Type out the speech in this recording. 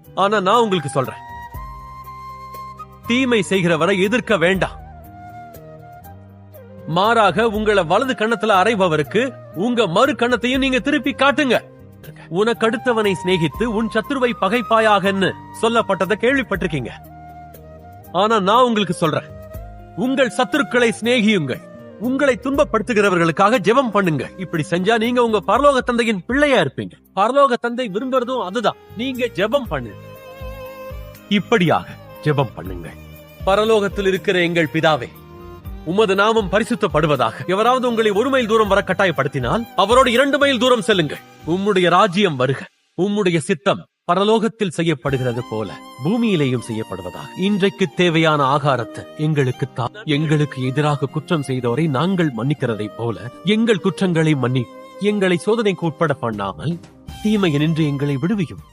ஆனா நான் உங்களுக்கு சொல்றேன், தீமை செய்கிறவரை எதிர்க்க வேண்டாம். மாறாக உங்களை வலது கண்ணத்துல அறைபவருக்கு உங்க மறு கண்ணத்தையும் நீங்க திருப்பி காட்டுங்க. உனக்கு அடுத்தவனை சிநேகித்து உன் சத்துருவை பகைப்பாயாகன்னு சொல்லப்பட்டதை கேள்விப்பட்டிருக்கீங்க. ஆனா நான் உங்களுக்கு சொல்றேன், உங்கள் சத்துருக்களை சிநேகியுங்கள், உங்களை துன்பப்படுத்துகிறவர்களுக்காக ஜெபம் பண்ணுங்க. இப்படி செஞ்சா நீங்க உங்க பரலோக தந்தையின் பிள்ளையா இருப்பீங்க. பரலோக தந்தை விரும்புறதும் அதுதான். நீங்க ஜெபம் பண்ணுங்க. இப்படியாக ஜெபம் பண்ணுங்க. பரலோகத்தில் இருக்கிற எங்கள் பிதாவே, உமது நாமம் பரிசுத்தப்படுவதாக. எவராவது உங்களை 1 மைல் தூரம் வர கட்டாயப்படுத்தினால் அவரோடு 2 மைல் தூரம் செல்லுங்கள். உம்முடைய ராஜ்யம் வருக, உம்முடைய சித்தம் பரலோகத்தில் செய்யப்படுகிறது போல பூமியிலேயும் செய்யப்படுவதாக. இன்றைக்கு தேவையான ஆகாரத்தை எங்களுக்கு தா. எங்களுக்கு எதிராக குற்றம் செய்தோரை நாங்கள் மன்னிக்கிறதை போல எங்கள் குற்றங்களை மன்னி, எங்களை சோதனைக்கு உட்பட பண்ணாமல் தீமையினின்று எங்களை விடுவியும்.